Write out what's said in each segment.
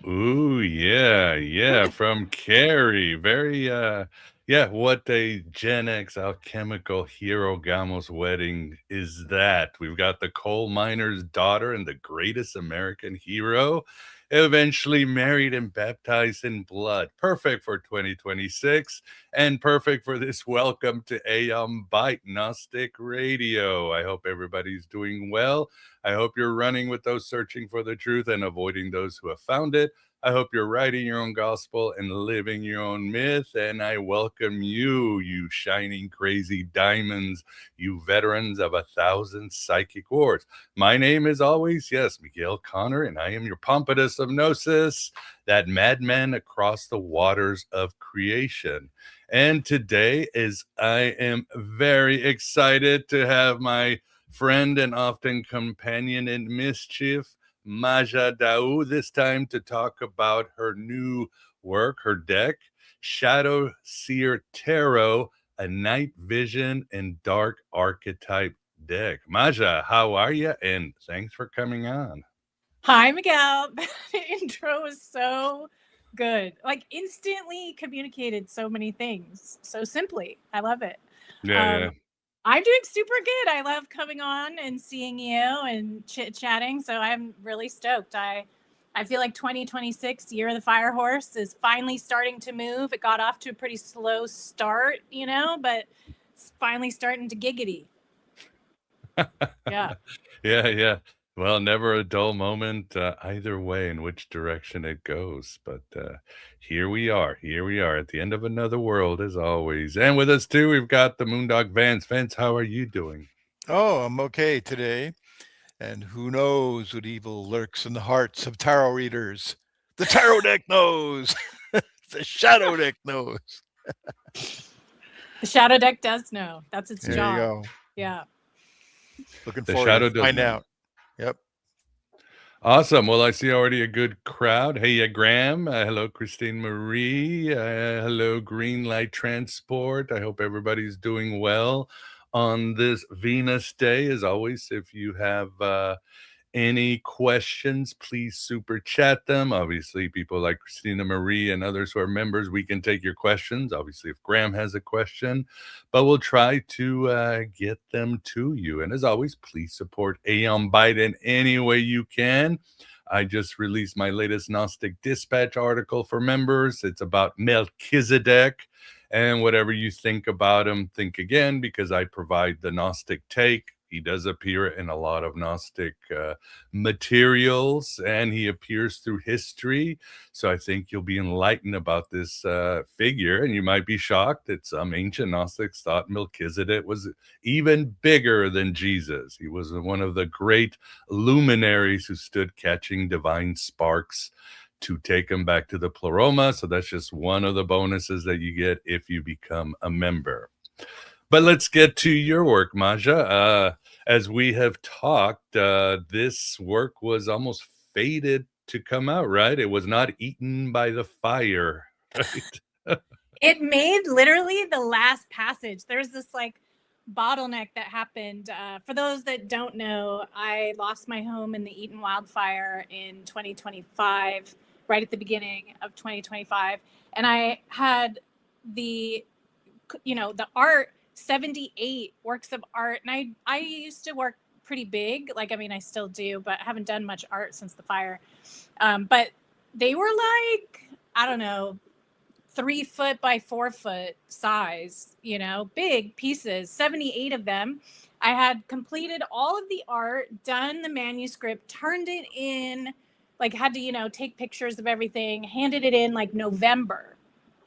Ooh, yeah, from Carrie. Very, yeah, what a Gen X alchemical hero Gamo's wedding is that? We've got the coal miner's daughter and the greatest American hero, eventually married and baptized in blood. Perfect for 2026 and perfect for this welcome to Aeon Byte Gnostic Radio. I hope everybody's doing well. I hope you're running with those searching for the truth and avoiding those who have found it. I hope you're writing your own gospel and living your own myth. And I welcome you, you shining crazy diamonds, you veterans of 1,000 psychic wars. My name is always, yes, Miguel Connor, and I am your Pompatus of Gnosis, that madman across the waters of creation. And today I am very excited to have my friend and often companion in mischief, Maja D'Aoust, this time to talk about her new work, her deck, Shadow Seer Tarot, a night vision and dark archetype deck. Maja, how are you? And thanks for coming on. Hi, Miguel. That intro was so good. Like instantly communicated so many things so simply. I love it. Yeah. I'm doing super good. I love coming on and seeing you and chit-chatting. So I'm really stoked. I feel like 2026, Year of the Fire Horse, is finally starting to move. It got off to a pretty slow start, but it's finally starting to giggity. Yeah. Yeah. Well, never a dull moment either way in which direction it goes. But here we are at the end of another world as always. And with us too, we've got the Moondog Vance. Vance, how are you doing? Oh, I'm okay today. And who knows what evil lurks in the hearts of tarot readers? The tarot deck knows. The shadow deck knows. The shadow deck does know. That's its There job. you go. Yeah. Looking The forward shadow to does find know. out. Yep. Awesome. Well, I see already a good crowd. Hey, Graham. Hello, Christine Marie. Hello, Green Light Transport. I hope everybody's doing well on this Venus Day. As always, if you have any questions, please super chat them. Obviously, people like Christina Marie and others who are members, we can take your questions. Obviously, if Graham has a question, but we'll try to get them to you. And as always, please support Aeon Byte in any way you can. I just released my latest Gnostic Dispatch article for members. It's about Melchizedek. And whatever you think about him, think again, because I provide the Gnostic take. He does appear in a lot of Gnostic materials, and he appears through history. So I think you'll be enlightened about this figure, and you might be shocked that some ancient Gnostics thought Melchizedek was even bigger than Jesus. He was one of the great luminaries who stood catching divine sparks to take them back to the pleroma. So that's just one of the bonuses that you get if you become a member. But let's get to your work, Maja. As we have talked, this work was almost fated to come out, right? It was not eaten by the fire, right? It made literally the last passage. There's this like bottleneck that happened. For those that don't know, I lost my home in the Eaton wildfire in 2025, right at the beginning of 2025. And I had the art, 78 works of art. And I used to work pretty big. Like, I mean, I still do, but I haven't done much art since the fire. But they were like, I don't know, 3 foot by 4 foot size, big pieces, 78 of them. I had completed all of the art, done the manuscript, turned it in, like had to, take pictures of everything, handed it in like November.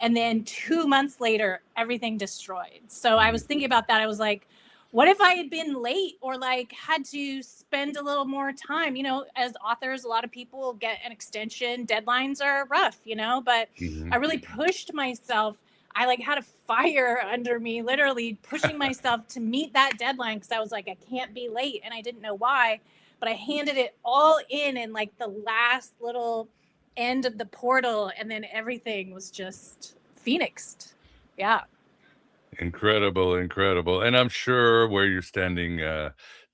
And then 2 months later, everything destroyed. So I was thinking about that. I was like, what if I had been late or like had to spend a little more time? As authors, a lot of people get an extension. Deadlines are rough, but I really pushed myself. I like had a fire under me, literally pushing myself to meet that deadline because I was like, I can't be late. And I didn't know why, but I handed it all in like the last little end of the portal. And then everything was just phoenixed. Yeah. Incredible. And I'm sure where you're standing,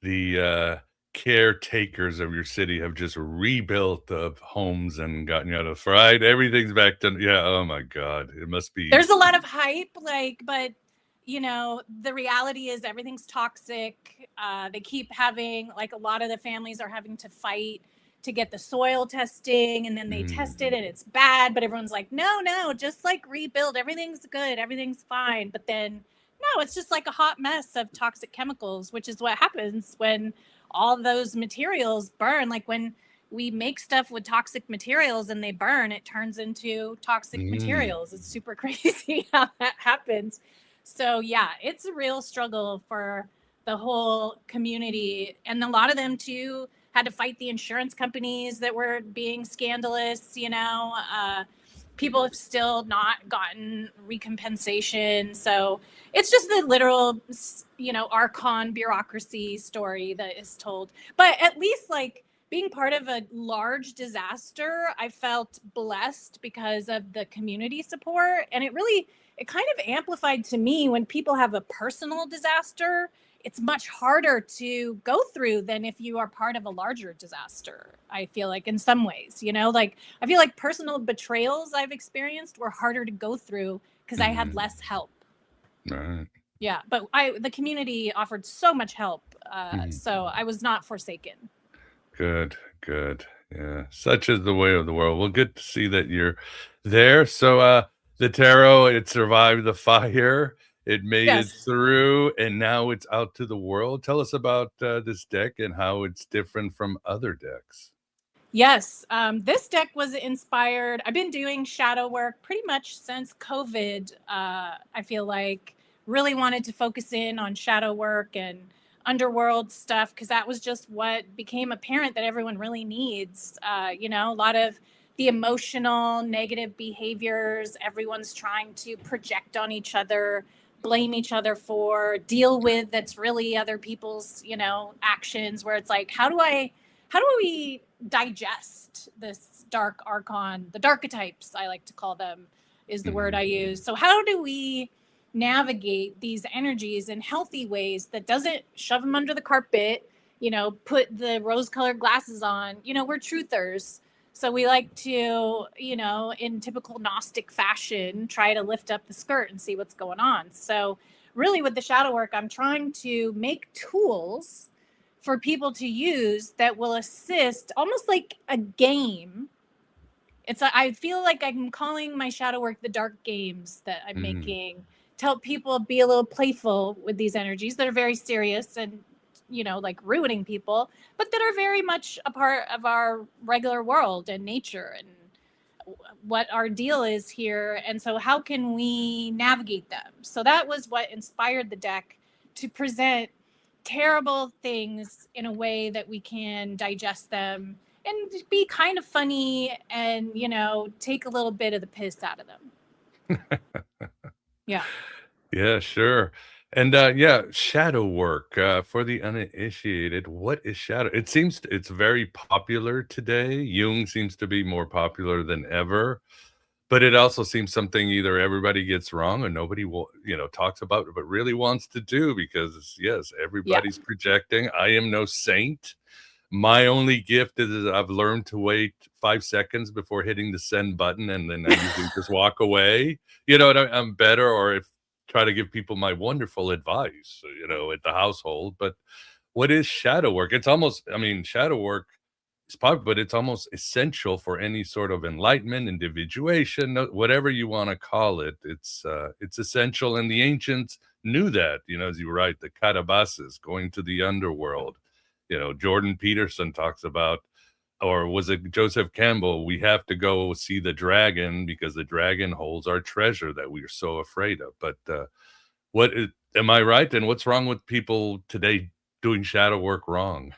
the caretakers of your city have just rebuilt the homes and gotten you out of fried. Everything's back to, yeah, oh my God. It must be. There's a lot of hype, but the reality is everything's toxic. They keep having, like, a lot of the families are having to fight to get the soil testing, and then they test it and it's bad, but everyone's like, no, just like rebuild, everything's good, everything's fine. But then no, it's just like a hot mess of toxic chemicals, which is what happens when all those materials burn. Like when we make stuff with toxic materials and they burn, it turns into toxic materials. It's super crazy how that happens. So yeah, it's a real struggle for the whole community, and a lot of them too had to fight the insurance companies that were being scandalous. People have still not gotten recompensation. So it's just the literal, Archon bureaucracy story that is told. But at least, like, being part of a large disaster, I felt blessed because of the community support. And it kind of amplified to me when people have a personal disaster. It's much harder to go through than if you are part of a larger disaster. I feel like in some ways, like I feel like personal betrayals I've experienced were harder to go through because I had less help. Right. Yeah, but the community offered so much help, so I was not forsaken. Good. Yeah, such is the way of the world. Well, good to see that you're there. So, the tarot, it survived the fire. It made it Yes. through, and now it's out to the world. Tell us about this deck and how it's different from other decks. Yes, this deck was inspired. I've been doing shadow work pretty much since COVID. I feel like really wanted to focus in on shadow work and underworld stuff because that was just what became apparent that everyone really needs. A lot of the emotional negative behaviors everyone's trying to project on each other, blame each other for, deal with, that's really other people's, actions, where it's like, how do we digest this dark archon, the darchetypes, I like to call them, is the word I use. So how do we navigate these energies in healthy ways that doesn't shove them under the carpet, put the rose-colored glasses on? We're truthers. So we like to, in typical Gnostic fashion, try to lift up the skirt and see what's going on. So really with the shadow work, I'm trying to make tools for people to use that will assist, almost like a game. I feel like I'm calling my shadow work the dark games that I'm making, to help people be a little playful with these energies that are very serious and, like ruining people, but that are very much a part of our regular world and nature and what our deal is here. And so how can we navigate them? So that was what inspired the deck to present terrible things in a way that we can digest them and be kind of funny and, take a little bit of the piss out of them. Yeah. Yeah, sure. And shadow work for the uninitiated. What is shadow? It seems it's very popular today. Jung seems to be more popular than ever, but it also seems something either everybody gets wrong or nobody will, talks about but really wants to do, because yes, everybody's projecting. I am no saint. My only gift is I've learned to wait 5 seconds before hitting the send button, and then I usually just walk away. I'm better, or if try to give people my wonderful advice, at the household. But what is shadow work? It's almost, shadow work is popular, but it's almost essential for any sort of enlightenment, individuation, whatever you want to call it. It's essential, and the ancients knew that. As you write, the catabasis, going to the underworld. Jordan Peterson talks about, or was it Joseph Campbell? We have to go see the dragon because the dragon holds our treasure that we are so afraid of. But am I right? And what's wrong with people today doing shadow work wrong?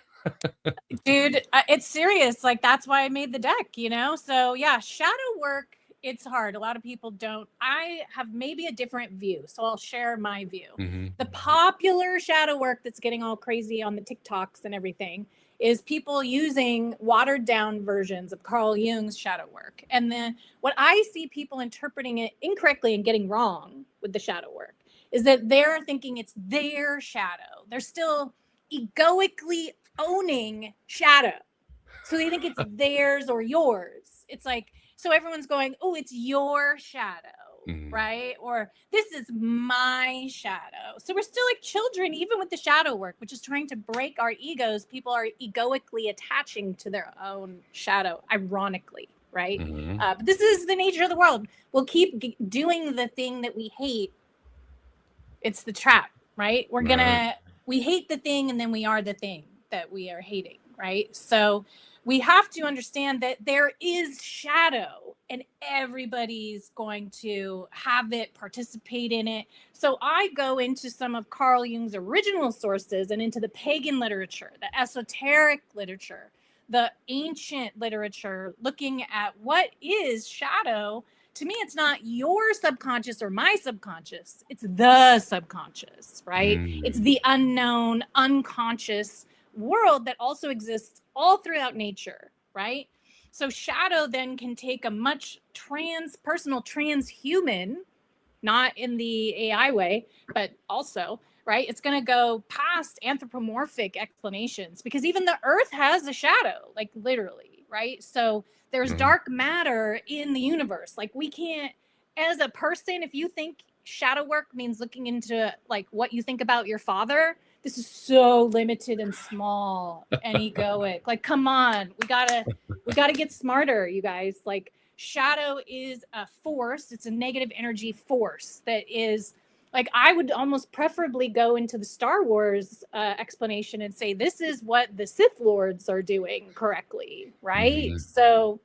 Dude, it's serious. Like, that's why I made the deck, So yeah, shadow work, it's hard. A lot of people don't. I have maybe a different view, so I'll share my view. The popular shadow work that's getting all crazy on the TikToks and everything is people using watered down versions of Carl Jung's shadow work. And then what I see people interpreting it incorrectly and getting wrong with the shadow work is that they're thinking it's their shadow. They're still egoically owning shadow. So they think it's theirs or yours. It's like, so everyone's going, oh, it's your shadow, right? Or this is my shadow. So we're still like children, even with the shadow work, which is trying to break our egos. People are egoically attaching to their own shadow, ironically, right? But this is the nature of the world. We'll keep doing the thing that we hate. It's the trap, right? We hate the thing, and then we are the thing that we are hating, right? So we have to understand that there is shadow, and everybody's going to have it, participate in it. So I go into some of Carl Jung's original sources and into the pagan literature, the esoteric literature, the ancient literature, looking at what is shadow. To me, it's not your subconscious or my subconscious. It's the subconscious, right? It's the unknown, unconscious world that also exists all throughout nature, right? So shadow then can take a much transpersonal, transhuman, not in the AI way, but also, right? It's going to go past anthropomorphic explanations, because even the earth has a shadow, like literally, right? So there's dark matter in the universe. Like, we can't, as a person, if you think shadow work means looking into like what you think about your father, this is so limited and small and egoic. Like, come on, we gotta get smarter, you guys. Like, shadow is a force. It's a negative energy force that is, like, I would almost preferably go into the Star Wars explanation and say, this is what the Sith Lords are doing correctly, right? So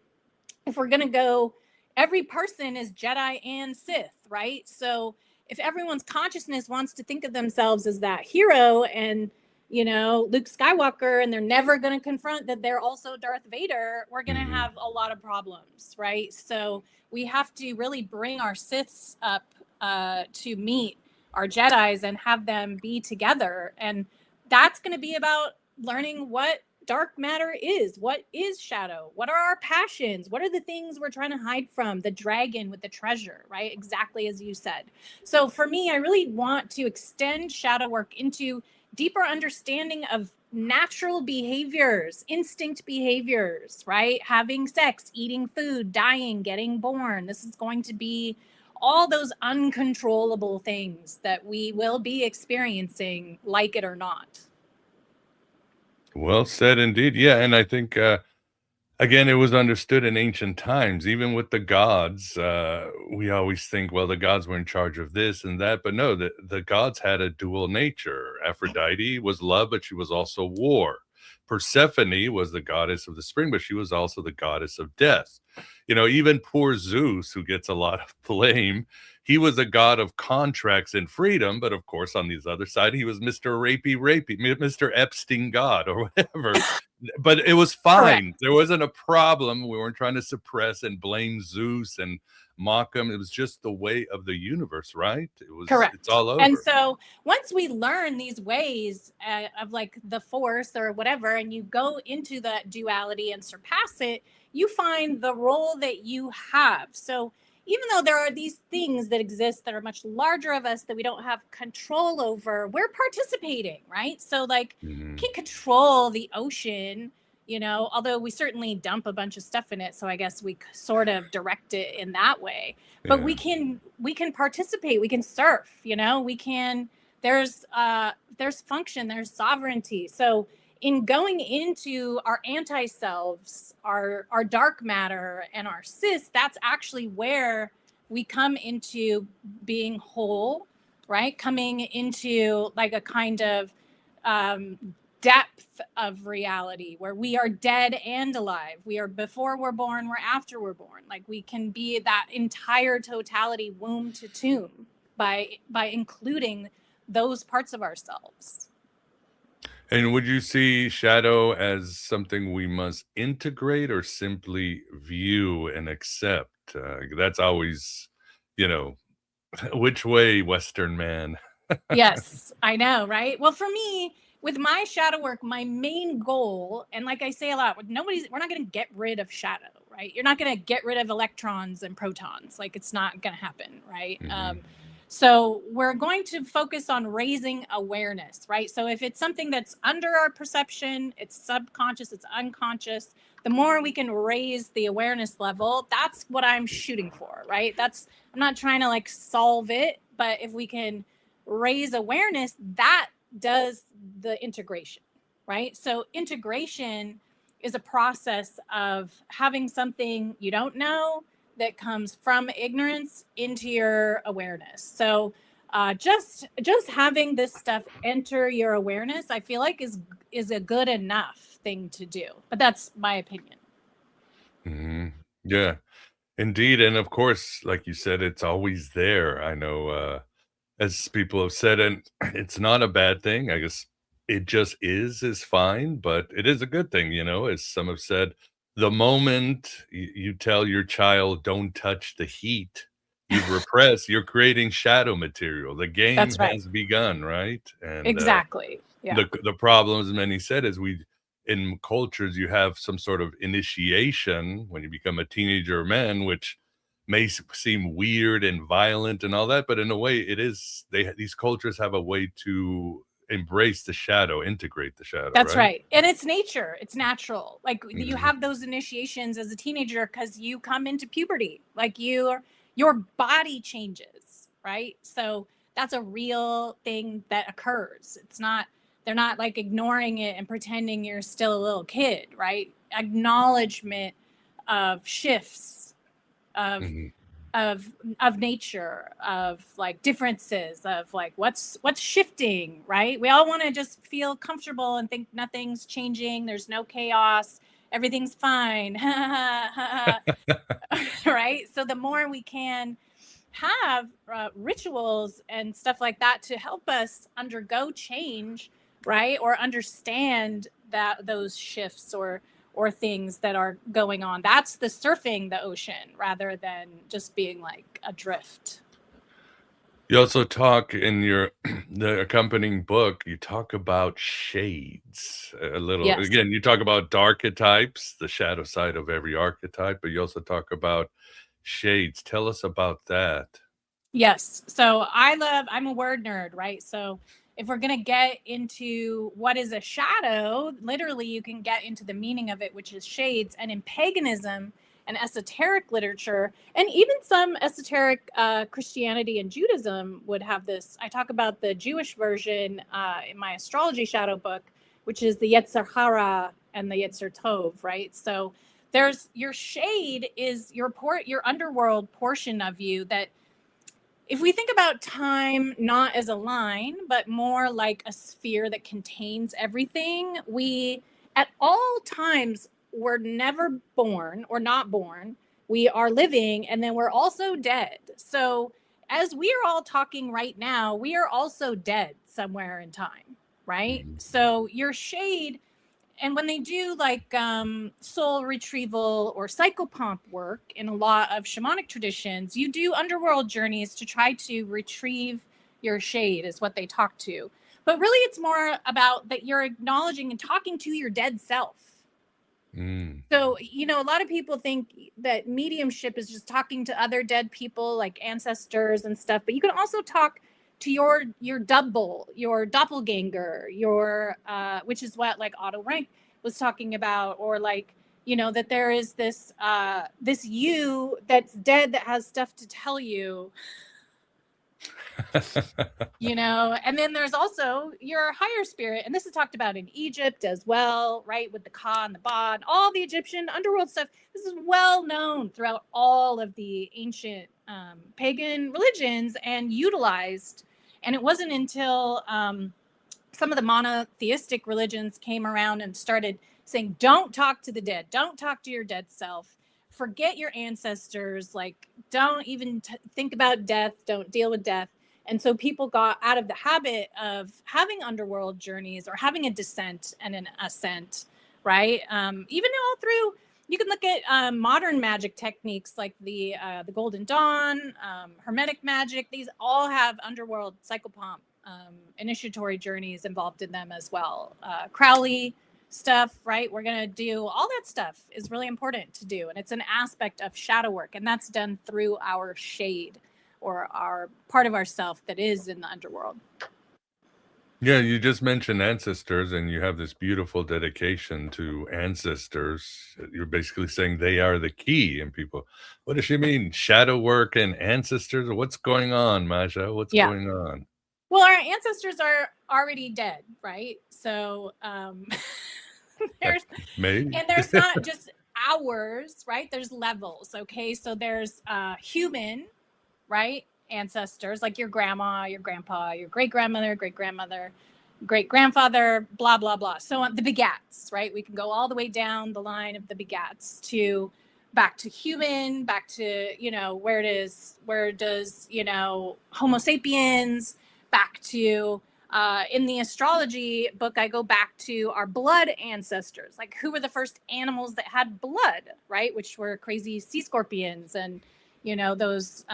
if we're going to go, every person is Jedi and Sith, right? So if everyone's consciousness wants to think of themselves as that hero and, Luke Skywalker, and they're never going to confront that they're also Darth Vader, we're going to have a lot of problems, right? So we have to really bring our Siths up to meet our Jedis and have them be together. And that's going to be about learning what dark matter is. What is shadow? What are our passions? What are the things we're trying to hide from? The dragon with the treasure, right? Exactly as you said. So for me, I really want to extend shadow work into deeper understanding of natural behaviors, instinct behaviors, right? Having sex, eating food, dying, getting born. This is going to be all those uncontrollable things that we will be experiencing, like it or not. Well said indeed. Yeah, and I think again, it was understood in ancient times, even with the gods. We always think, well, the gods were in charge of this and that, but no, the gods had a dual nature. Aphrodite was love, but she was also war. Persephone was the goddess of the spring, but she was also the goddess of death. You know, even poor Zeus, who gets a lot of blame, he was a god of contracts and freedom, but of course, on the other side, he was Mr. Rapey, Mr. Epstein God or whatever. But it was fine. Correct. There wasn't a problem. We weren't trying to suppress and blame Zeus and mock him. It was just the way of the universe, right? Correct. It's all over. And so once we learn these ways of like the force or whatever, and you go into that duality and surpass it, you find the role that you have. So even though there are these things that exist that are much larger of us that we don't have control over, we're participating, right? So like Mhm. can't control the ocean, you know, although we certainly dump a bunch of stuff in it. So I guess we sort of direct it in that way. But Yeah. we can participate, we can surf, you know, we can, there's function, there's sovereignty. So in going into our anti-selves, our dark matter and our cis, that's actually where we come into being whole, right? Coming into like a kind of depth of reality where we are dead and alive. We are before we're born, we're after we're born. Like we can be that entire totality, womb to tomb, by including those parts of ourselves. And would you see shadow as something we must integrate or simply view and accept? That's always, you know, which way, Western man? Yes, I know, right? Well, for me, with my shadow work, my main goal, and like I say a lot, we're not going to get rid of shadow, right? You're not going to get rid of electrons and protons. Like it's not going to happen, right? Mhm. So we're going to focus on raising awareness, right? So if it's something that's under our perception, it's subconscious, it's unconscious, the more we can raise the awareness level, that's what I'm shooting for, right? I'm not trying to like solve it, but if we can raise awareness, that does the integration, right? So integration is a process of having something you don't know that comes from ignorance into your awareness. So just having this stuff enter your awareness, I feel like is a good enough thing to do. But that's my opinion. Mhm. Yeah, indeed. And of course, like you said, it's always there. I know, as people have said, and it's not a bad thing. I guess it just is fine, but it is a good thing, you know, as some have said, the moment you tell your child, don't touch the heat, you've repressed, you're creating shadow material. The game That's right. has begun, right? And Exactly. Yeah. the problem, as many said, is in cultures, you have some sort of initiation when you become a teenager or man, which may seem weird and violent and all that, but in a way it is, these cultures have a way to embrace the shadow, integrate the shadow, That's right? right. And it's nature. It's natural. Like you Mhm. have those initiations as a teenager because you come into puberty. Like your body changes, right? So that's a real thing that occurs. It's not, they're not like ignoring it and pretending you're still a little kid, right? Acknowledgement of shifts, of Mhm. of nature, of like differences, of like what's shifting, right? We all want to just feel comfortable and think nothing's changing, there's no chaos, everything's fine. Right? So the more we can have rituals and stuff like that to help us undergo change, right, or understand that those shifts or things that are going on, that's the surfing the ocean rather than just being like adrift. You also talk in your the accompanying book, you talk about shades a little. Yes. Again, you talk about darchetypes, the shadow side of every archetype, but you also talk about shades. Tell us about that. Yes. So I'm a word nerd, right? So if we're going to get into what is a shadow, literally you can get into the meaning of it, which is shades. And in paganism and esoteric literature, and even some esoteric Christianity and Judaism would have this. I talk about the Jewish version in my astrology shadow book, which is the Yetzer Hara and the Yetzer Tov, right? So there's your shade is your underworld portion of you that, if we think about time not as a line, but more like a sphere that contains everything, we at all times we're never born or not born. We are living and then we're also dead. So as we are all talking right now, we are also dead somewhere in time, right? Mhm. So your shade, and when they do like soul retrieval or psychopomp work in a lot of shamanic traditions, you do underworld journeys to try to retrieve your shade, is what they talk to. But really, it's more about that you're acknowledging and talking to your dead self. Mm. So, a lot of people think that mediumship is just talking to other dead people like ancestors and stuff, but you can also talk to your double, your doppelganger, your which is what like Otto Rank was talking about, or like, that there is this you that's dead that has stuff to tell you. And then there's also your higher spirit, and this is talked about in Egypt as well, right, with the Ka and the Ba and all the Egyptian underworld stuff. This is well known throughout all of the ancient pagan religions and utilized. And it wasn't until some of the monotheistic religions came around and started saying, don't talk to the dead, don't talk to your dead self, forget your ancestors, like don't even think about death, don't deal with death. And so people got out of the habit of having underworld journeys or having a descent and an ascent, right? Even all through, you can look at modern magic techniques like the Golden Dawn, Hermetic magic. These all have underworld psychopomp initiatory journeys involved in them as well. Crowley stuff, right? We're going to do all that stuff is really important to do. And it's an aspect of shadow work. And that's done through our shade, or our part of ourself that is in the underworld. Yeah, you just mentioned ancestors, and you have this beautiful dedication to ancestors. You're basically saying they are the key, and people, what does she mean? Shadow work and ancestors? What's going on, Maja? What's Yeah. going on? Well, our ancestors are already dead, right? So there's Maybe. and there's not just ours, right? There's levels. Okay. So there's human, right? Ancestors, like your grandma, your grandpa, your great grandmother, great grandmother, great grandfather, blah, blah, blah. So on the begats, right? We can go all the way down the line of the begats to back to human, back to, where does, Homo sapiens, back to, in the astrology book, I go back to our blood ancestors, like who were the first animals that had blood, right? Which were crazy sea scorpions and, those,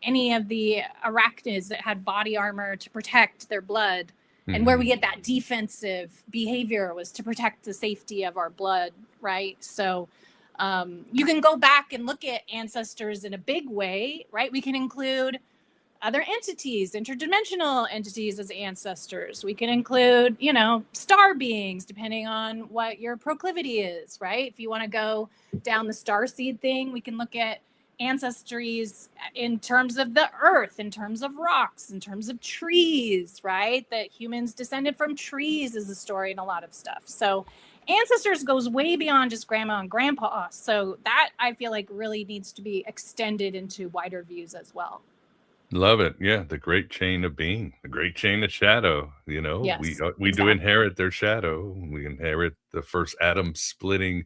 any of the arachnids that had body armor to protect their blood. And where we get that defensive behavior was to protect the safety of our blood, right? So you can go back and look at ancestors in a big way, right? We can include other entities, interdimensional entities as ancestors. We can include, star beings, depending on what your proclivity is, right? If you want to go down the starseed thing, we can look at ancestries in terms of the earth, in terms of rocks, in terms of trees, right? That humans descended from trees is the story in a lot of stuff. So ancestors goes way beyond just grandma and grandpa. So that I feel like really needs to be extended into wider views as well. Love it. Yeah, the great chain of being, the great chain of shadow. Yes, we do exactly. inherit their shadow. We inherit the first atom splitting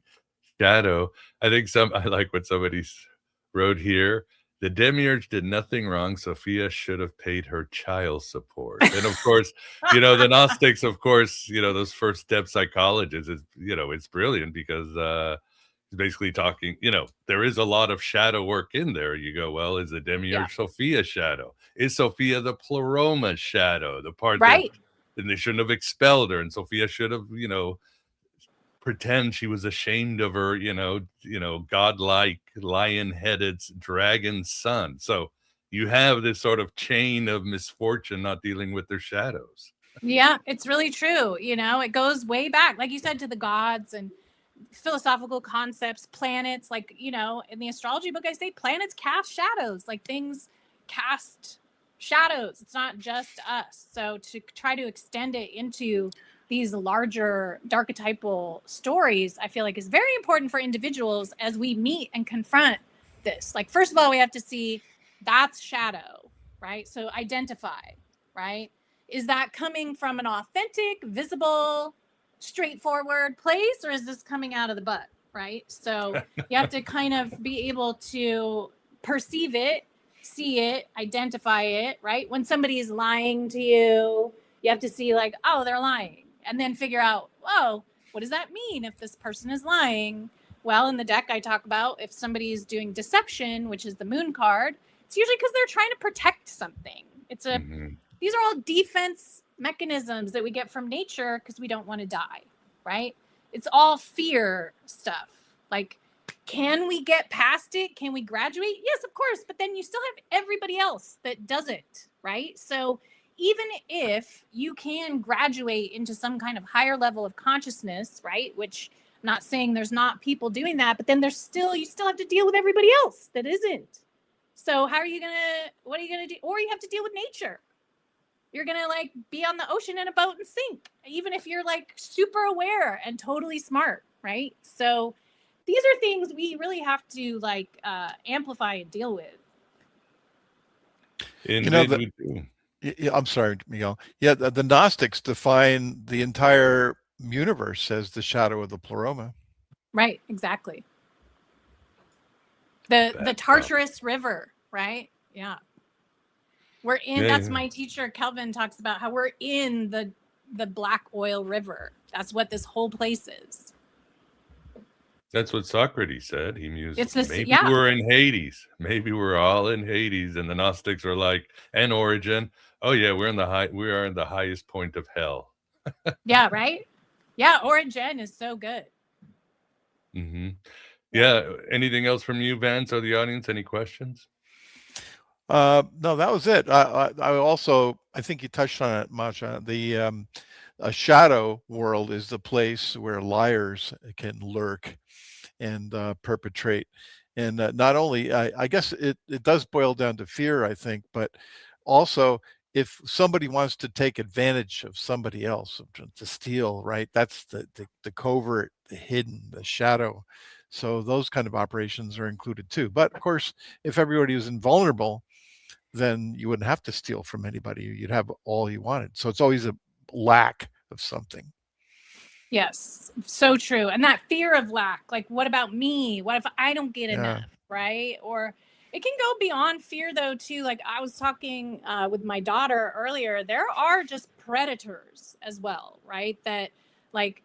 shadow. I like what somebody wrote here. The demiurge did nothing wrong. Sophia should have paid her child support. And of course, the Gnostics, of course, those first step psychologists, it's brilliant because He's basically talking, there is a lot of shadow work in there. You go, well, is it Demiurge Sophia shadow? Is Sophia the Pleroma shadow? The part right. that they shouldn't have expelled her, and Sophia should have, pretend she was ashamed of her, godlike lion-headed dragon son. So you have this sort of chain of misfortune not dealing with their shadows. Yeah, it's really true. It goes way back, like you said, to the gods and philosophical concepts, planets. Like, in the astrology book, I say planets cast shadows, like things cast shadows. It's not just us. So to try to extend it into these larger darchetypal stories, I feel like is very important for individuals as we meet and confront this. Like, first of all, we have to see that's shadow, right? So identify, right? Is that coming from an authentic, visible, straightforward place, or is this coming out of the butt, right? So you have to kind of be able to perceive it, see it, identify it, right? When somebody is lying to you, you have to see like, oh, they're lying, and then figure out, whoa, what does that mean if this person is lying? Well, in the deck, I talk about if somebody is doing deception, which is the moon card, it's usually because they're trying to protect something. It's a These are all defense mechanisms that we get from nature because we don't want to die, right? It's all fear stuff. Like, can we get past it? Can we graduate? Yes, of course. But then you still have everybody else that doesn't, right? So even if you can graduate into some kind of higher level of consciousness, right? Which I'm not saying there's not people doing that, but then you still have to deal with everybody else that isn't. So what are you going to do? Or you have to deal with nature. You're going to like be on the ocean in a boat and sink, even if you're like super aware and totally smart, right? So these are things we really have to like amplify and deal with. I'm sorry, Miguel. Yeah, the Gnostics define the entire universe as the shadow of the Pleroma. Right, exactly. The Tartarus River, right? Yeah. We're in, that's my teacher, Kelvin, talks about how we're in the Black Oil River. That's what this whole place is. That's what Socrates said. He mused, maybe we're in Hades. Maybe we're all in Hades. And the Gnostics are like, and Origin, oh yeah, we are in the highest point of hell. Yeah, right? Yeah, Origin is so good. Mm-hmm. Yeah. Anything else from you, Vance, or the audience? Any questions? No, that was it. I think you touched on it, Maja. A shadow world is the place where liars can lurk and perpetrate. And not only, I guess it does boil down to fear, I think, but also if somebody wants to take advantage of somebody else to steal, right? That's the covert, the hidden, the shadow. So those kind of operations are included too. But of course, if everybody was invulnerable, then you wouldn't have to steal from anybody. You'd have all you wanted. So it's always a lack of something. Yes, so true. And that fear of lack, like, what about me? What if I don't get enough, right? Or it can go beyond fear, though, too. Like, I was talking with my daughter earlier. There are just predators as well, right? That, like,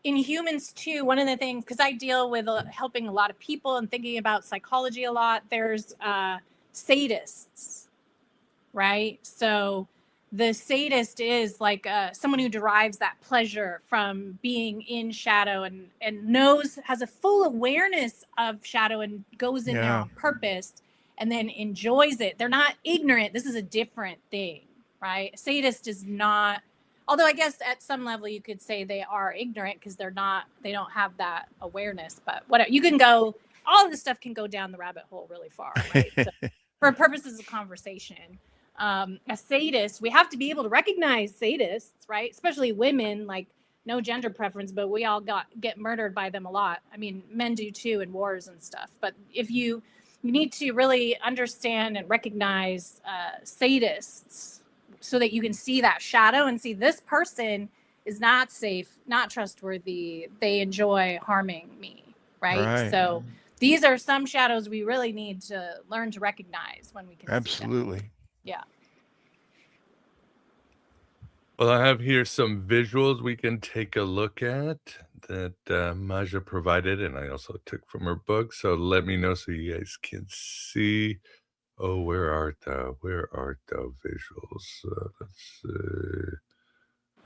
in humans, too, one of the things, because I deal with helping a lot of people and thinking about psychology a lot, there's sadists, right? So the sadist is like someone who derives that pleasure from being in shadow and has a full awareness of shadow and goes in there on purpose and then enjoys it. They're not ignorant. This is a different thing, right? A sadist is not, although I guess at some level you could say they are ignorant because they don't have that awareness, but whatever. You can go, all of this stuff can go down the rabbit hole really far, right? So, for purposes of conversation, a sadist, we have to be able to recognize sadists, right? Especially women, like, no gender preference, but we all get murdered by them a lot. I mean, men do too in wars and stuff. But if you need to really understand and recognize sadists so that you can see that shadow and see this person is not safe, not trustworthy. They enjoy harming me, right? So these are some shadows we really need to learn to recognize when we can Absolutely. see them. Yeah. Well, I have here some visuals we can take a look at. that Maja provided, and I also took from her book. So let me know so you guys can see. Oh, where art thou? Where art thou? Visuals. Let's see.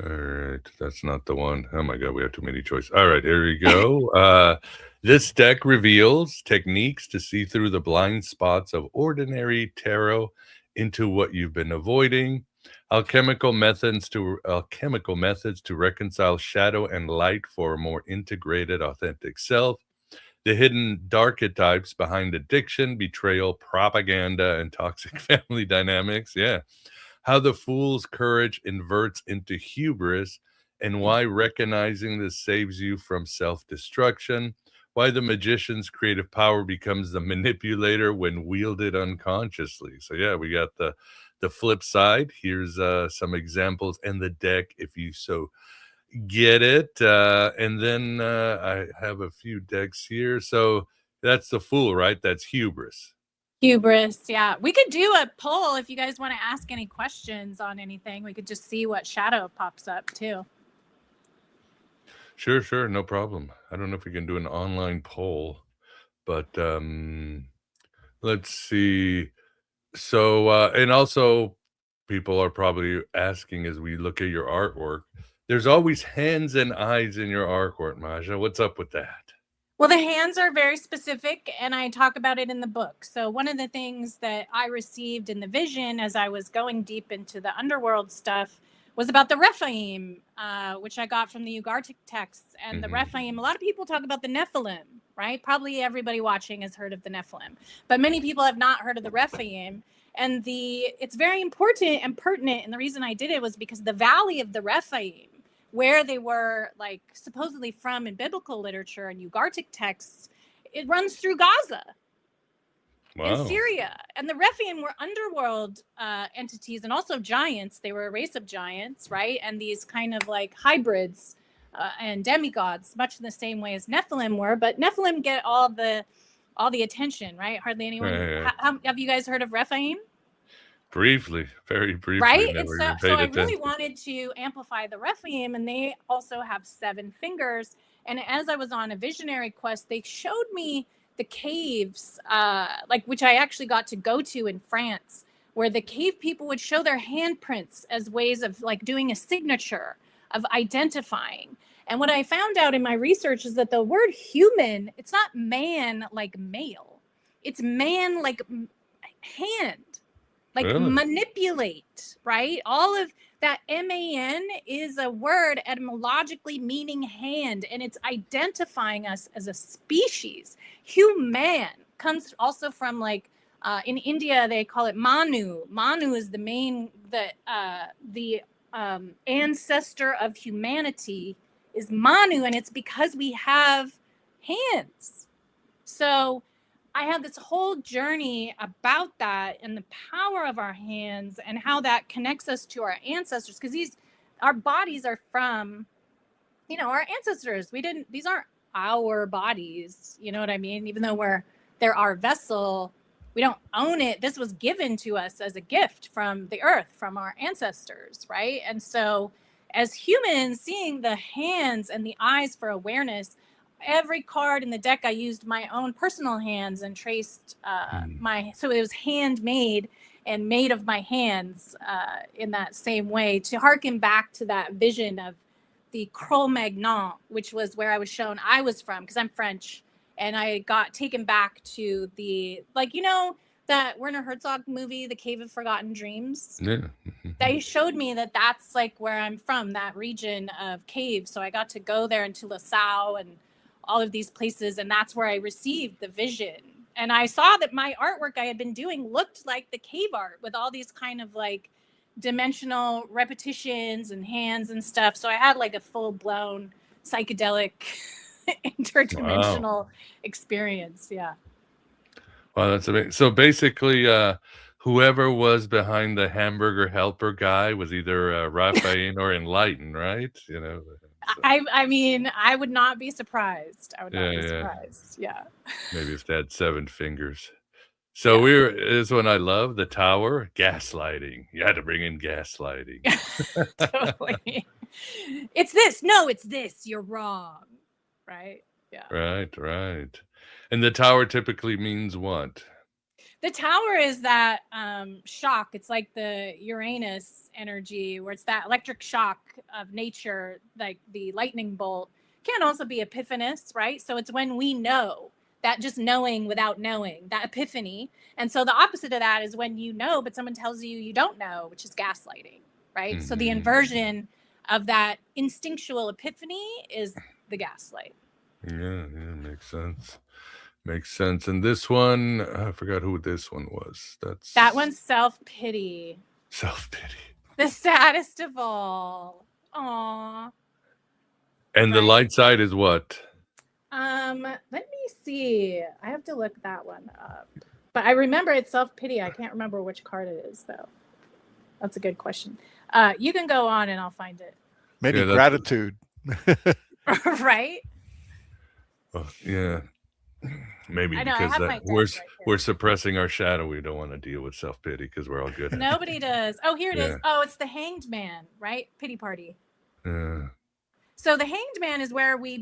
All right, that's not the one. Oh my God, we have too many choices. All right, here we go. This deck reveals techniques to see through the blind spots of ordinary tarot into what you've been avoiding. Alchemical methods to reconcile shadow and light for a more integrated, authentic self. The hidden darchetypes behind addiction, betrayal, propaganda, and toxic family dynamics. Yeah. How the fool's courage inverts into hubris, and why recognizing this saves you from self-destruction. Why the magician's creative power becomes the manipulator when wielded unconsciously. So yeah, we got the flip side. Here's some examples and the deck if you so get it. And then I have a few decks here. So that's the fool, right? That's hubris. Hubris, yeah. We could do a poll if you guys want to ask any questions on anything. We could just see what shadow pops up too. Sure, no problem. I don't know if we can do an online poll, but let's see. So, and also people are probably asking as we look at your artwork, there's always hands and eyes in your artwork, Maja. What's up with that? Well, the hands are very specific, and I talk about it in the book. So one of the things that I received in the vision as I was going deep into the underworld stuff was about the Rephaim, which I got from the Ugartic texts. And the Rephaim, a lot of people talk about the Nephilim, right? Probably everybody watching has heard of the Nephilim, but many people have not heard of the Rephaim. And it's very important and pertinent. And the reason I did it was because the valley of the Rephaim, where they were like supposedly from in biblical literature and Ugartic texts, it runs through Gaza. Wow. In Syria. And the Rephaim were underworld entities and also giants. They were a race of giants, right? And these kind of like hybrids and demigods, much in the same way as Nephilim were. But Nephilim get all the attention, right? Hardly anyone. Yeah. Have you guys heard of Rephaim? Briefly, very briefly. Right? And so I really wanted to amplify the Rephaim, and they also have 7 fingers. And as I was on a visionary quest, they showed me the caves, which I actually got to go to in France, where the cave people would show their handprints as ways of like doing a signature, of identifying. And what I found out in my research is that the word human, it's not man like male. It's man like hand. Like really? Manipulate, right? All of that man is a word etymologically meaning hand, and it's identifying us as a species. Human comes also from like in India they call it Manu. Manu is the ancestor of humanity is Manu, and it's because we have hands. So I had this whole journey about that and the power of our hands and how that connects us to our ancestors, because our bodies are from, our ancestors. These aren't our bodies, you know what I mean? Even though they're our vessel, we don't own it. This was given to us as a gift from the earth, from our ancestors, right? And so as humans, seeing the hands and the eyes for awareness, every card in the deck, I used my own personal hands and traced so it was handmade and made of my hands in that same way to harken back to that vision of the Cro-Magnon, which was where I was shown I was from, because I'm French, and I got taken back to the, that Werner Herzog movie, The Cave of Forgotten Dreams. Yeah. They showed me that that's like where I'm from, that region of caves. So I got to go there into LaSalle and all of these places, and that's where I received the vision. And I saw that my artwork I had been doing looked like the cave art with all these kind of like dimensional repetitions and hands and stuff. So I had like a full-blown psychedelic interdimensional experience. Yeah. Wow, that's amazing. So basically whoever was behind the hamburger helper guy was either Raphael or enlightened, right? So. I mean, I would not be surprised. I would not be surprised. Yeah. Maybe if they had 7 fingers. So this one I love, the tower, gaslighting. You had to bring in gaslighting. Totally. It's this. No, it's this. You're wrong. right? Yeah. Right. And the tower typically means what? The tower is that shock. It's like the Uranus energy, where it's that electric shock of nature, like the lightning bolt. Can also be epiphanous, right? So it's when we know, that just knowing without knowing, that epiphany. And so the opposite of that is when you know, but someone tells you you don't know, which is gaslighting, right? Mm-hmm. So the inversion of that instinctual epiphany is the gaslight. Yeah, makes sense. And this one, I forgot who this one was. That one's self-pity. Self-pity. The saddest of all. Aww. And the light side is what? Let me see. I have to look that one up. But I remember it's self-pity. I can't remember which card it is, though. That's a good question. You can go on and I'll find it. Maybe gratitude. Right? Oh, yeah. Maybe I know, because we're suppressing our shadow. We don't want to deal with self-pity because we're all good. Nobody does. Oh, here it is. Oh, it's the Hanged Man, right? Pity party. Yeah. So the Hanged Man is where we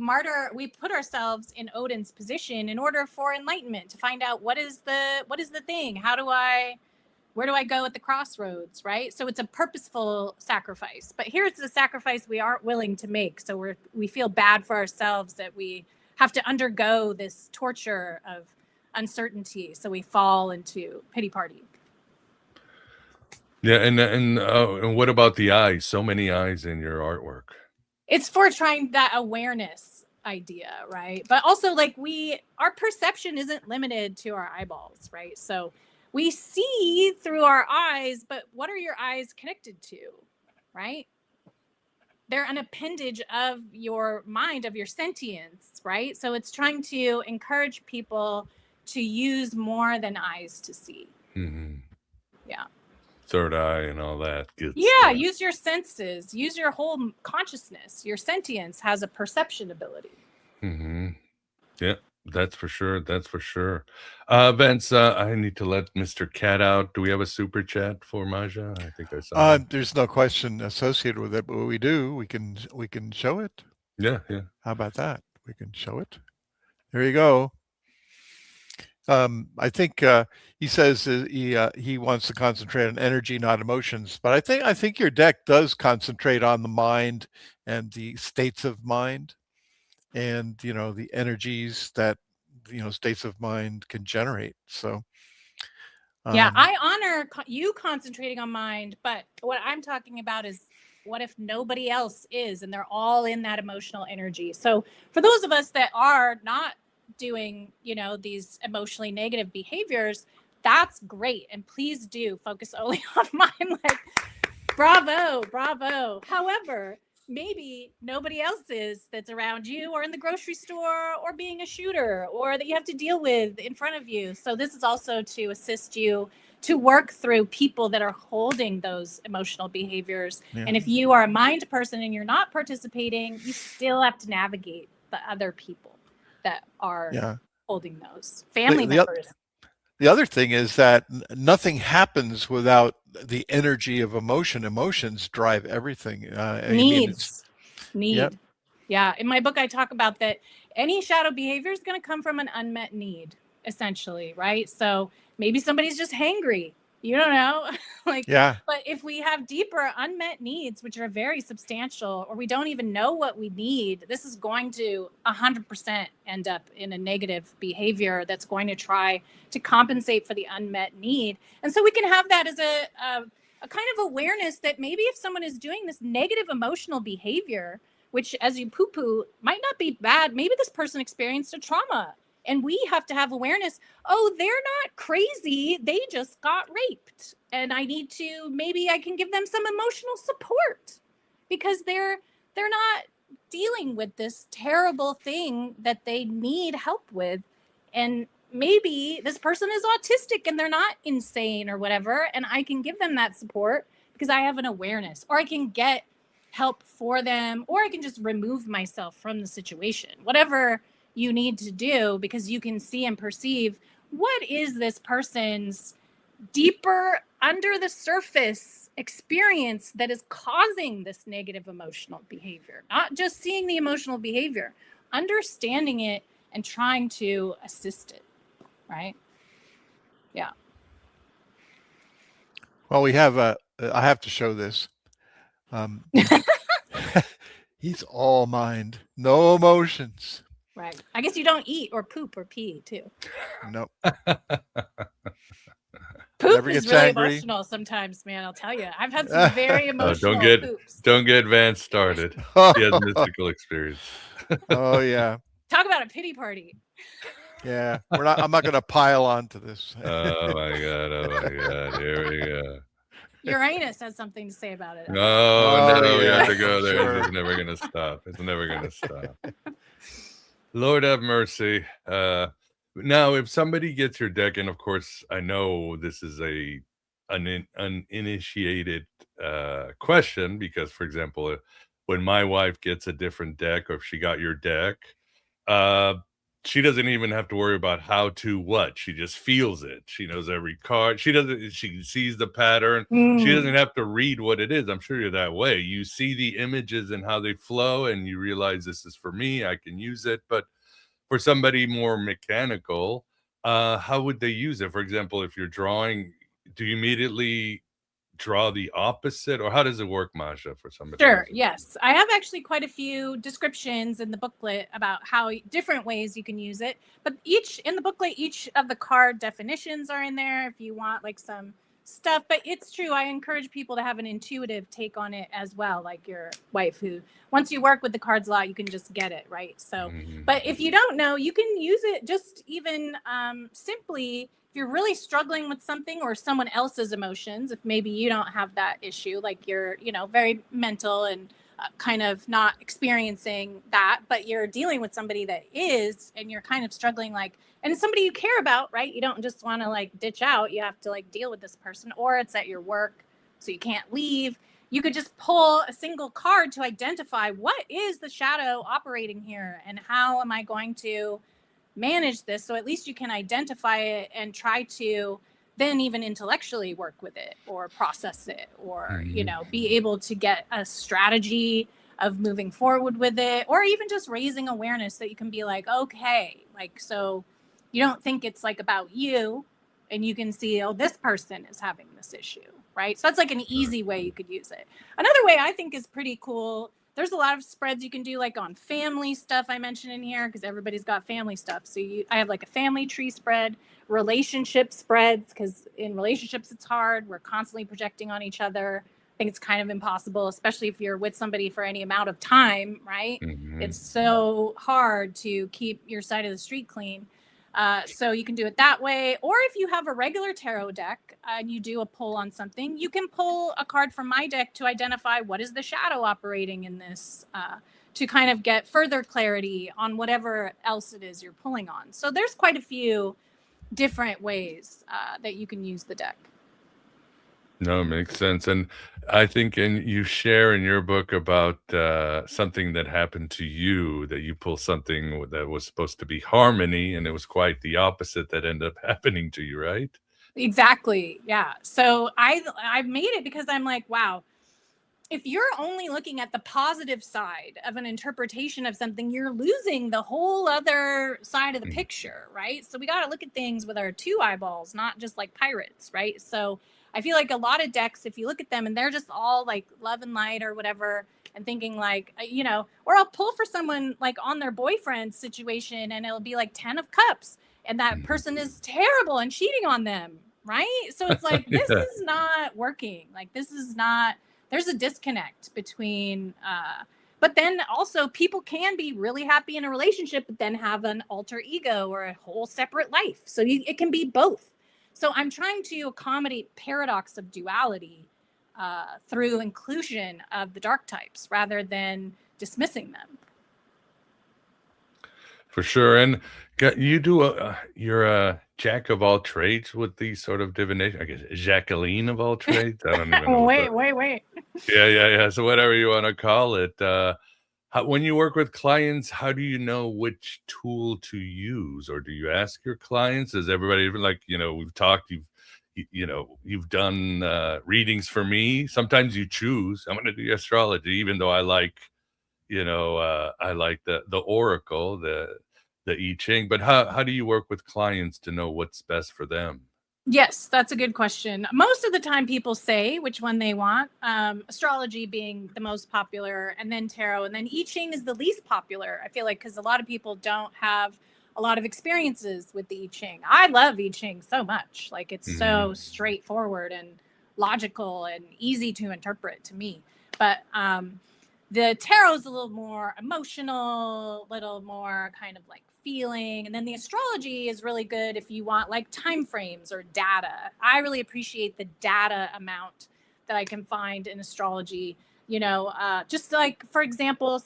put ourselves in Odin's position in order for enlightenment, to find out what is the thing? Where do I go at the crossroads, right? So it's a purposeful sacrifice. But here's the sacrifice we aren't willing to make. So we feel bad for ourselves that we have to undergo this torture of uncertainty. So we fall into pity party. Yeah, and what about the eyes? So many eyes in your artwork. It's for trying that awareness idea, right? But also, like, our perception isn't limited to our eyeballs, right? So we see through our eyes, but what are your eyes connected to, right? They're an appendage of your mind, of your sentience, right? So it's trying to encourage people to use more than eyes to see. Mm-hmm. Yeah. Third eye and all that. Yeah, use your senses, use your whole consciousness. Your sentience has a perception ability. Mm-hmm. Yeah, that's for sure. Vince, I need to let Mr. Cat out. Do we have a super chat for Maja? I think I saw there's no question associated with it, but we do. We can show it. Yeah. How about that? We can show it. There you go. I think he says he wants to concentrate on energy, not emotions. But I think your deck does concentrate on the mind and the states of mind, and the energies that states of mind can generate. So yeah, I honor you concentrating on mind, but what I'm talking about is, what if nobody else is, and they're all in that emotional energy? So for those of us that are not doing, these emotionally negative behaviors, that's great. And please do focus only on mine. Like, bravo. However, maybe nobody else is, that's around you or in the grocery store or being a shooter or that you have to deal with in front of you. So this is also to assist you to work through people that are holding those emotional behaviors. Yeah. And if you are a mind person and you're not participating, you still have to navigate the other people that are holding those family members. The other thing is that nothing happens without the energy of emotion. Emotions drive everything. Needs. Yep. Yeah. In my book, I talk about that any shadow behavior is going to come from an unmet need, essentially, right? So maybe somebody's just hangry. You don't know. But if we have deeper unmet needs, which are very substantial, or we don't even know what we need, this is going to 100% end up in a negative behavior that's going to try to compensate for the unmet need. And so we can have that as a kind of awareness that maybe if someone is doing this negative emotional behavior, which as you poo-poo might not be bad, maybe this person experienced a trauma. And we have to have awareness, they're not crazy. They just got raped. And maybe I can give them some emotional support because they're not dealing with this terrible thing that they need help with. And maybe this person is autistic and they're not insane or whatever. And I can give them that support because I have an awareness, or I can get help for them, or I can just remove myself from the situation, whatever you need to do, because you can see and perceive what is this person's deeper under the surface experience that is causing this negative emotional behavior. Not just seeing the emotional behavior. understanding it and trying to assist it, right? Yeah. Well, we have I have to show this. He's all mind, no emotions. Right. I guess you don't eat or poop or pee too. Nope. Poop Never is gets really angry. emotional sometimes, man. I'll tell you. I've had some very emotional poops. Don't get Vance started. He has mystical experience. Oh yeah. Talk about a pity party. Yeah. I'm not gonna pile on to this. Oh my god. Here we go. Uranus has something to say about it. No, yeah, we have to go there. sure. It's never gonna stop. It's never gonna stop. Lord have mercy. Now, if somebody gets your deck, and of course, I know this is an uninitiated question, because, for example, when my wife gets a different deck, or if she got your deck, she doesn't even have to worry about how to what. She just feels it. She knows every card. She sees the pattern. She doesn't have to read what it is. I'm sure you're that way. You see the images and how they flow, and you realize this is for me. I can use it. But for somebody more mechanical, how would they use it? For example, if you're drawing, do you immediately draw the opposite, or how does it work, Maja, for somebody? Sure. Yes. I have actually quite a few descriptions in the booklet about how different ways you can use it, but each of the card definitions are in there if you want like some stuff. But it's true, I encourage people to have an intuitive take on it as well, like your wife, who once you work with the cards a lot, you can just get it, right? So but if you don't know, you can use it just even simply if you're really struggling with something or someone else's emotions. If maybe you don't have that issue, like you're very mental and kind of not experiencing that, but you're dealing with somebody that is, and you're kind of struggling, like, and it's somebody you care about, right? You don't just want to like ditch out. You have to like deal with this person, or it's at your work, so you can't leave. You could just pull a single card to identify what is the shadow operating here and how am I going to manage this. So at least you can identify it and try to then even intellectually work with it or process it, or be able to get a strategy of moving forward with it, or even just raising awareness that you can be like, okay, like, so you don't think it's like about you, and you can see, oh, this person is having this issue, right? So that's like an easy way you could use it. Another way I think is pretty cool, there's a lot of spreads you can do, like on family stuff I mentioned in here, because everybody's got family stuff. So I have like a family tree spread, relationship spreads, because in relationships it's hard. We're constantly projecting on each other. I think it's kind of impossible, especially if you're with somebody for any amount of time, right? It's so hard to keep your side of the street clean. So you can do it that way. Or if you have a regular tarot deck and you do a pull on something, you can pull a card from my deck to identify what is the shadow operating in this, to kind of get further clarity on whatever else it is you're pulling on. So there's quite a few different ways that you can use the deck. No, it makes sense. And I think you share in your book about something that happened to you, that you pull something that was supposed to be harmony, and it was quite the opposite that ended up happening to you, right? Exactly. Yeah. So I made it because I'm like, wow, if you're only looking at the positive side of an interpretation of something, you're losing the whole other side of the picture, right? So we got to look at things with our two eyeballs, not just like pirates, right? So I feel like a lot of decks, if you look at them and they're just all like love and light or whatever, and thinking like, or I'll pull for someone like on their boyfriend situation and it'll be like 10 of cups and that person is terrible and cheating on them, right? So it's like, this is not working. Like, this is not, there's a disconnect between, but then also people can be really happy in a relationship, but then have an alter ego or a whole separate life. So it can be both. So I'm trying to accommodate paradox of duality through inclusion of the dark types rather than dismissing them. For sure. And you do you're a jack of all trades with these sort of divination, I guess, Jacqueline of all trades. I don't even know. Wait. Yeah. So whatever you want to call it. When you work with clients, how do you know which tool to use? Or do you ask your clients? Is everybody like, we've talked, you've done readings for me. Sometimes you choose, I'm going to do astrology, even though I like I like the oracle, the I Ching. But how do you work with clients to know what's best for them? Yes, that's a good question. Most of the time, people say which one they want. Astrology being the most popular, and then tarot, and then I Ching is the least popular. I feel like because a lot of people don't have a lot of experiences with the I Ching. I love I Ching so much. Like it's so straightforward and logical and easy to interpret to me. But the tarot is a little more emotional, a little more kind of like feeling, and then the astrology is really good if you want like time frames or data. I really appreciate the data amount that I can find in astrology. Just like, for example,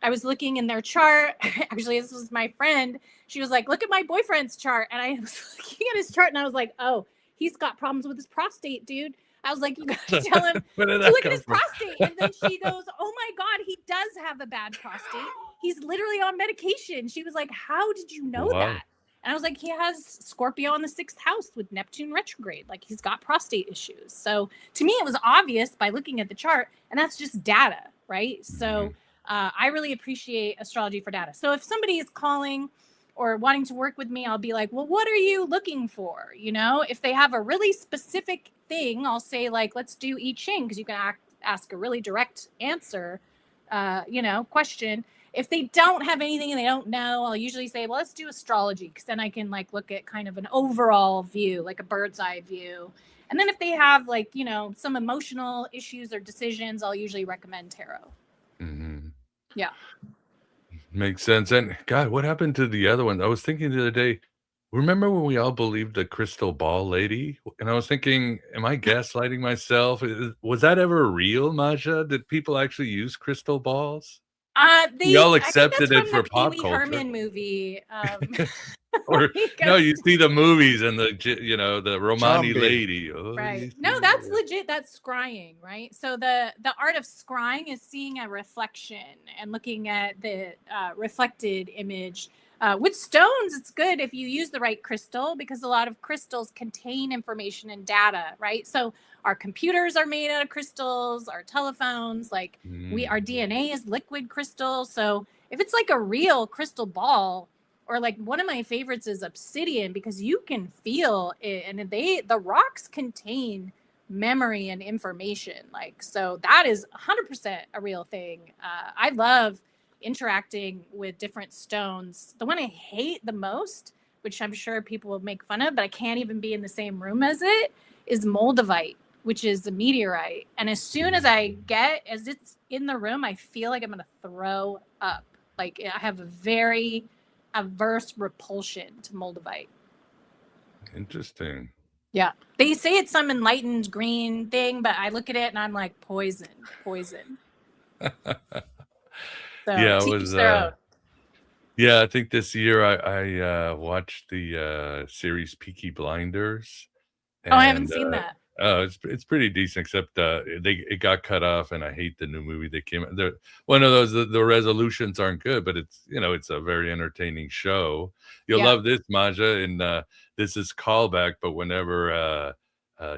I was looking in their chart. Actually, this was my friend. She was like, look at my boyfriend's chart, and I was looking at his chart and I was like, oh, he's got problems with his prostate, dude. I was like, you gotta tell him to look at his prostate. And then she goes, oh my God, he does have a bad prostate. He's literally on medication. She was like, how did you know that? And I was like, he has Scorpio in the 6th house with Neptune retrograde. Like he's got prostate issues. So to me, it was obvious by looking at the chart, and that's just data, right? So I really appreciate astrology for data. So if somebody is calling or wanting to work with me, I'll be like, well, what are you looking for? If they have a really specific thing, I'll say like, let's do I Ching, because you can ask a really direct answer, question. If they don't have anything and they don't know, I'll usually say, well, let's do astrology, because then I can like look at kind of an overall view, like a bird's eye view. And then if they have like, some emotional issues or decisions, I'll usually recommend tarot. Yeah. Makes sense. And God, what happened to the other one? I was thinking the other day, remember when we all believed the crystal ball lady? And I was thinking, am I gaslighting myself? Was that ever real, Maja? Did people actually use crystal balls? We all accepted it for pop culture. Herman movie. Or no, you see the movies and the Romani lady. Oh, right. No, that's legit. That's scrying, right? So the art of scrying is seeing a reflection and looking at the reflected image. With stones, it's good if you use the right crystal, because a lot of crystals contain information and data, right? So our computers are made out of crystals, our telephones, like our DNA is liquid crystal. So if it's like a real crystal ball, or like one of my favorites is obsidian, because you can feel it, and the rocks contain memory and information. Like, so that is 100% a real thing. I love interacting with different stones. The one I hate the most, which I'm sure people will make fun of, but I can't even be in the same room as it, is moldavite, which is a meteorite. And as soon as as it's in the room, I feel like I'm going to throw up. Like I have a very averse repulsion to moldavite. Interesting. Yeah. They say it's some enlightened green thing, but I look at it and I'm like, poison. So, yeah, it was. I think this year I watched the series Peaky Blinders. And, I haven't seen that. Oh, it's pretty decent, except it got cut off, and I hate the new movie that came out. One of those, the resolutions aren't good, but it's it's a very entertaining show. You'll love this, Maja, and this is callback. But whenever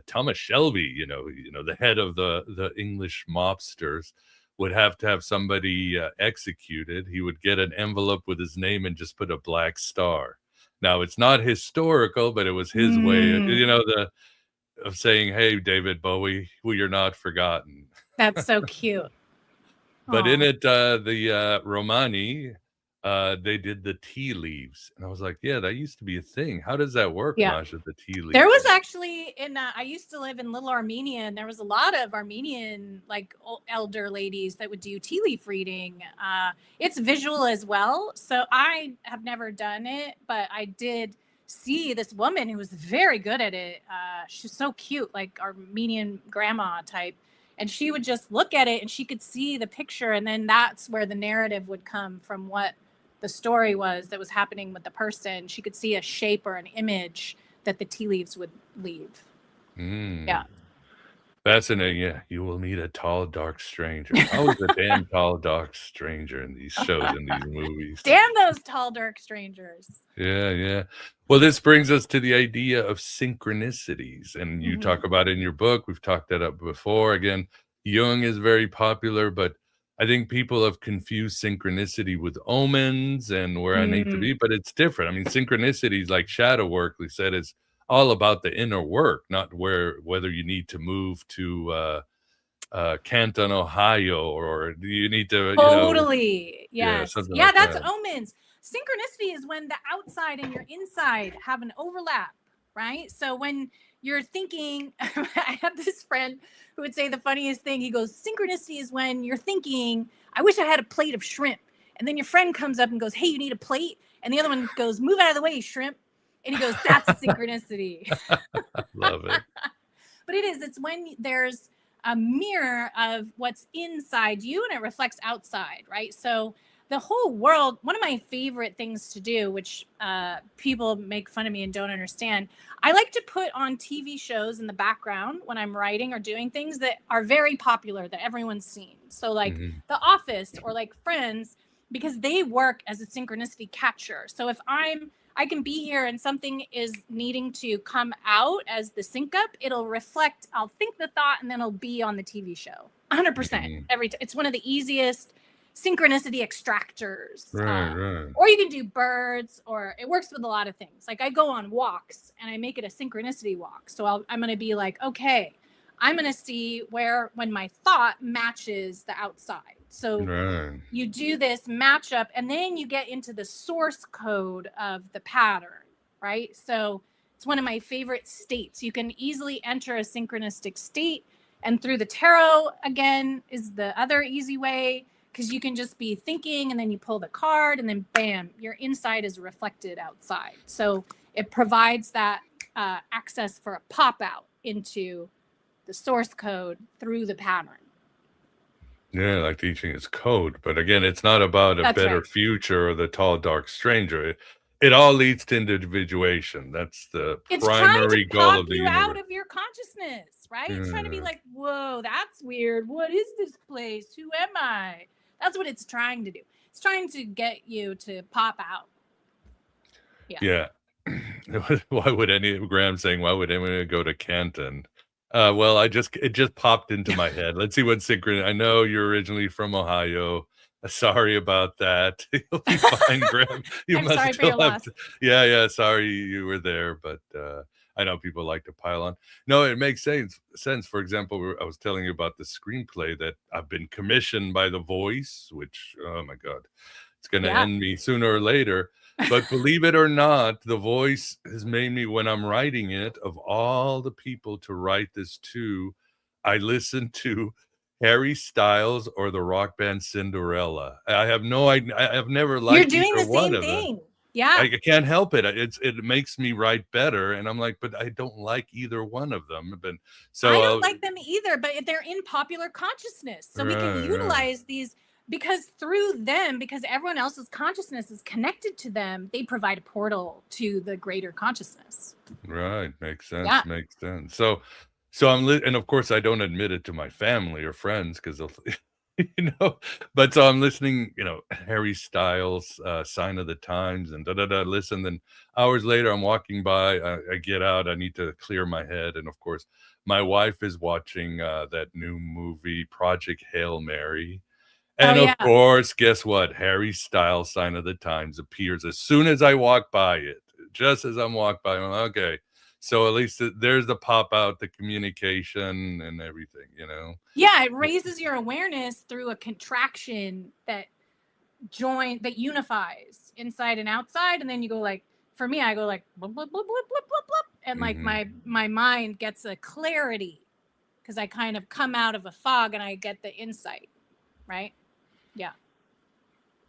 Thomas Shelby, the head of the English mobsters, would have to have somebody executed, he would get an envelope with his name and just put a black star. Now it's not historical, but it was his way, of saying, hey, David Bowie, you're not forgotten. That's so cute. But in it, the Romani, they did the tea leaves. And I was like, yeah, that used to be a thing. How does that work, Maja, the tea leaves? There was actually I used to live in Little Armenia, and there was a lot of Armenian, like elder ladies that would do tea leaf reading. It's visual as well. So I have never done it, but I did see this woman who was very good at it. She's so cute, like Armenian grandma type. And she would just look at it and she could see the picture. And then that's where the narrative would come from, what the story was that was happening with the person. She could see a shape or an image that the tea leaves would leave. Yeah. Fascinating. Yeah. You will meet a tall, dark stranger. Always a damn tall, dark stranger in these shows and these movies. Damn those tall, dark strangers. Yeah. Well, this brings us to the idea of synchronicities. And you talk about it in your book. We've talked that up before. Again, Jung is very popular, but I think people have confused synchronicity with omens and where I need to be, but it's different. I mean, synchronicity is like shadow work, we said, is all about the inner work, not whether you need to move to Canton, Ohio, or do you need to, Totally. yeah, Yes. something Yeah, like that's that. omens. Synchronicity is when the outside and your inside have an overlap, right? So when you're thinking, I have this friend who would say the funniest thing. He goes, synchronicity is when you're thinking, I wish I had a plate of shrimp. And then your friend comes up and goes, hey, you need a plate? And the other one goes, move out of the way, shrimp. And he goes, that's synchronicity. Love it. But it is, it's when there's a mirror of what's inside you and it reflects outside, right? So the whole world, one of my favorite things to do, which people make fun of me and don't understand, I like to put on TV shows in the background when I'm writing or doing things that are very popular that everyone's seen. So like The Office or like Friends, because they work as a synchronicity catcher. So if I can be here and something is needing to come out as the sync up, it'll reflect, I'll think the thought and then it'll be on the TV show. 100%. It's one of the easiest synchronicity extractors. Right. Or you can do birds, or it works with a lot of things. Like I go on walks and I make it a synchronicity walk. So I'm going to be like, okay, I'm going to see when my thought matches the outside. So you do this matchup and then you get into the source code of the pattern, right? So it's one of my favorite states. You can easily enter a synchronistic state, and through the tarot, again, is the other easy way, because you can just be thinking and then you pull the card and then bam, your inside is reflected outside. So it provides that access for a pop out into the source code through the pattern. Yeah, like teaching is code. But again, it's not about a better future or the tall, dark stranger. It all leads to individuation. That's the primary goal of the universe. Out of your consciousness, right? It's trying to be like, whoa, that's weird. What is this place? Who am I? That's what it's trying to do. It's trying to get you to pop out. Yeah. Why would Graham saying, why would anyone go to Canton? Well, it just popped into my head. Let's see what synchron. I know you're originally from Ohio. Sorry about that. You'll be fine, Graham. You I'm must sorry for your loss. Yeah. Sorry you were there, but I know people like to pile on. No, it makes sense. For example, I was telling you about the screenplay that I've been commissioned by The Voice, which, oh my God, it's going to end me sooner or later. But believe it or not, The Voice has made me, when I'm writing it, of all the people to write this to, I listen to Harry Styles or the rock band Cinderella. I have no idea. I have never liked either one of them. You're doing the same thing. Yeah. I can't help it. It makes me write better. And I'm like, but I don't like either one of them. But so I don't like them either, but they're in popular consciousness. So we can utilize these, because through them, because everyone else's consciousness is connected to them, they provide a portal to the greater consciousness. Right. Makes sense. Yeah. Makes sense. So I'm and of course I don't admit it to my family or friends because they'll, but so I'm listening, Harry Styles, Sign of the Times, and listen. Then hours later, I'm walking by, I get out, I need to clear my head. And of course, my wife is watching that new movie, Project Hail Mary. And of course, guess what? Harry Styles, Sign of the Times appears as soon as I walk by it. Just as I'm walking by, I'm like, okay. So at least there's the pop out, the communication and everything, Yeah, it raises your awareness through a contraction that unifies inside and outside. And then you go like, for me, I go like, blub, blub, blub, blub, blub, blub, blub. And like my mind gets a clarity because I kind of come out of a fog and I get the insight, right? Yeah.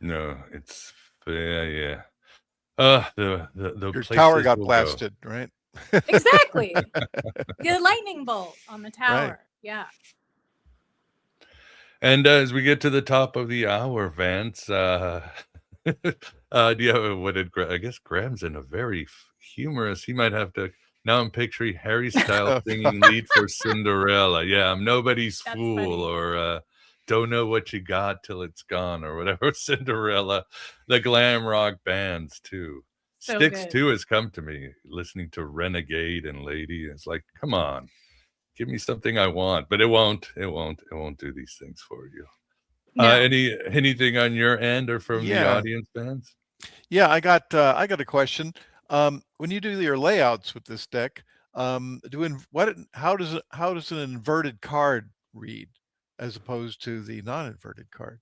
No, it's yeah. Your tower got blasted, right? Exactly. The lightning bolt on the tower. Right. Yeah. And as we get to the top of the hour, Vance, do you have I guess Graham's in a very humorous. He might have to. Now I'm picturing Harry Styles singing lead for Cinderella. Yeah, I'm nobody's fool, funny. Or don't know what you got till it's gone, or whatever. Cinderella, the glam rock bands too. So Styx too has come to me, listening to Renegade and Lady. It's like, come on, give me something I want, but it won't do these things for you. No. Anything on your end or from the Yeah. audience fans? Yeah, I got a question. When you do your layouts with this deck, how does an inverted card read as opposed to the non-inverted card?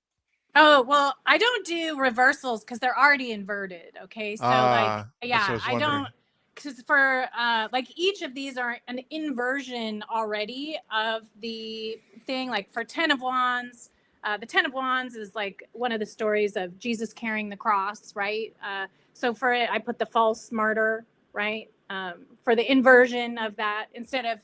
Oh, well, I don't do reversals because they're already inverted. Okay. So, like, That's what I yeah, was I wondering. don't, because for like each of these are an inversion already of the thing. Like for 10 of Wands, the 10 of Wands is like one of the stories of Jesus carrying the cross, right? So for it, I put the false martyr, right? For the inversion of that, instead of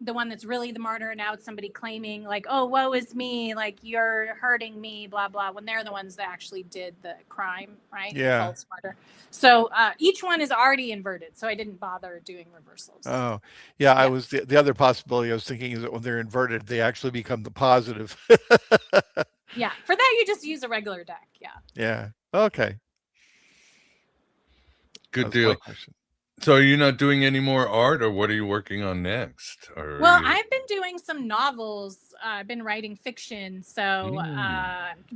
the one that's really the martyr, now it's somebody claiming like, oh, woe is me, like you're hurting me, blah blah, when they're the ones that actually did the crime, right? The Yeah. false martyr. So each one is already inverted, so I didn't bother doing reversals. Oh, yeah. I Yeah. was the other possibility I was thinking is that when they're inverted, they actually become the positive. Yeah, for that you just use a regular deck. Yeah. Yeah. Okay. That Good was my deal. question. So are you not doing any more art, or what are you working on next? Or Well, I've been doing some novels. I've been writing fiction, so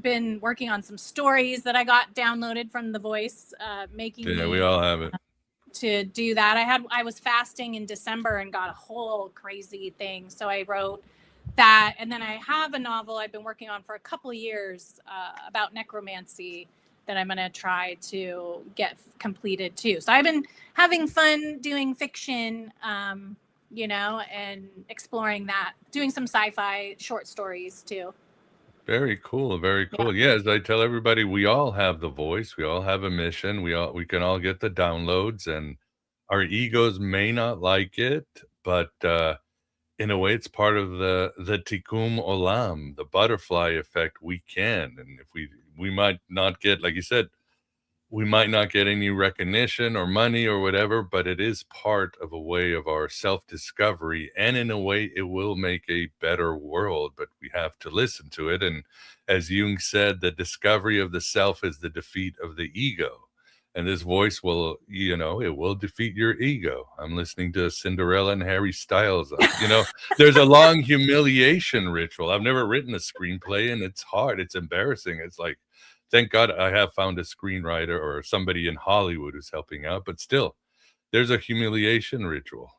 been working on some stories that I got downloaded from The Voice, making yeah, me we all have it. to do that. I was fasting in December and got a whole crazy thing, so I wrote that, and then I have a novel I've been working on for a couple of years about necromancy that I'm going to try to get completed too. So I've been having fun doing fiction, and exploring that, doing some sci-fi short stories too. Very cool. Very Yeah. cool. Yeah, as I tell everybody, we all have the voice. We all have a mission. We can all get the downloads, and our egos may not like it, but in a way, it's part of the tikkun olam, the butterfly effect. We can, and if we might not get, like you said, we might not get any recognition or money or whatever, but it is part of a way of our self-discovery, and in a way it will make a better world, but we have to listen to it. And as Jung said, the discovery of the self is the defeat of the ego, and this voice will, it will defeat your ego. I'm listening to Cinderella and Harry Styles. There's a long humiliation ritual. I've never written a screenplay, and it's hard, it's embarrassing. It's like, thank God I have found a screenwriter or somebody in Hollywood who's helping out, but still, there's a humiliation ritual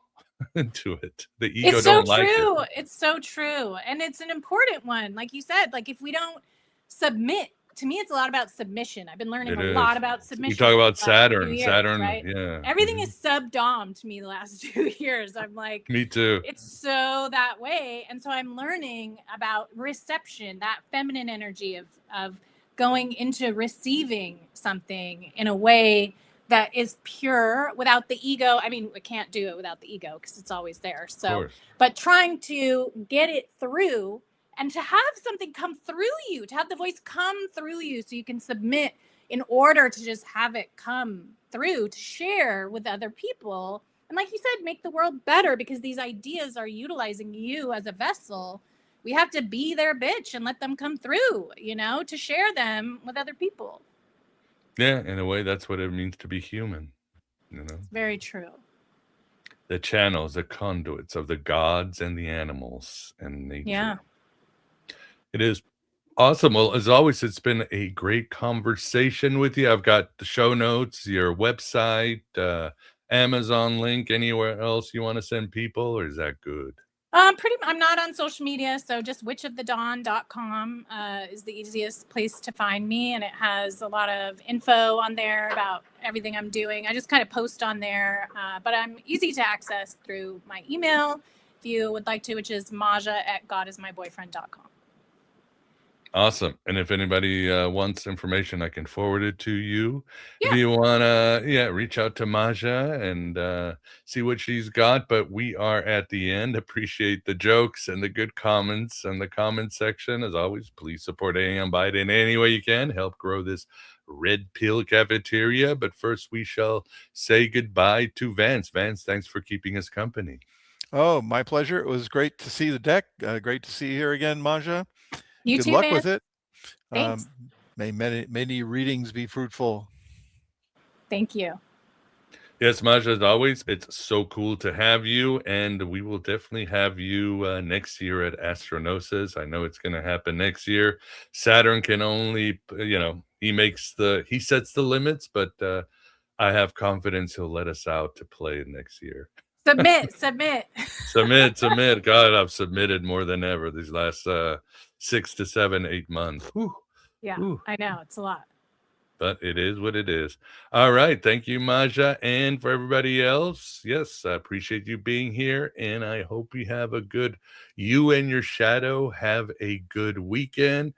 to it. The ego It's so don't like it. true. It's so true. And it's an important one. Like you said, like if we don't submit, to me, it's a lot about submission. I've been learning It a is. lot about We submission talk over about the last few Saturn. years, Saturn, right? yeah. Everything is sub-dom to me the last 2 years. I'm like, Me too. it's so that way. And so I'm learning about reception, that feminine energy of going into receiving something in a way that is pure without the ego. I mean, we can't do it without the ego because it's always there. So, but trying to get it through and to have something come through you, to have the voice come through you so you can submit in order to just have it come through to share with other people. And like you said, make the world better because these ideas are utilizing you as a vessel. We have to be their bitch and let them come through, to share them with other people. Yeah, in a way, that's what it means to be human. It's very true. The channels, the conduits of the gods and the animals and nature. Yeah. It is awesome. Well, as always, it's been a great conversation with you. I've got the show notes, your website, Amazon link, anywhere else you want to send people, or is that good? I'm not on social media, so just witchofthedawn.com is the easiest place to find me, and it has a lot of info on there about everything I'm doing. I just kind of post on there, but I'm easy to access through my email if you would like to, which is maja@godismyboyfriend.com. Awesome. And if anybody wants information, I can forward it to you. Yeah. If you want to, reach out to Maja and see what she's got. But we are at the end. Appreciate the jokes and the good comments and the comment section. As always, please support AM Bite in any way you can. Help grow this red pill cafeteria. But first, we shall say goodbye to Vance. Vance, thanks for keeping us company. Oh, my pleasure. It was great to see the deck. Great to see you here again, Maja. You Good too, luck Vance. with it. Thanks. May many readings be fruitful. Thank you. Yes, Maja, as always, it's so cool to have you, and we will definitely have you next year at Astronosis. I know it's going to happen next year. Saturn can only, he sets the limits, but I have confidence he'll let us out to play next year. Submit. Submit. God, I've submitted more than ever these last 6 to 7, 8 months. Whew. Yeah, Whew. I know. It's a lot. But it is what it is. All right. Thank you, Maja. And for everybody else, yes, I appreciate you being here. And I hope you and your shadow have a good weekend.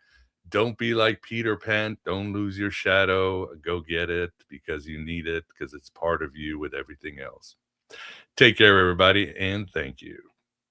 Don't be like Peter Pan. Don't lose your shadow. Go get it because you need it, because it's part of you with everything else. Take care, everybody. And thank you.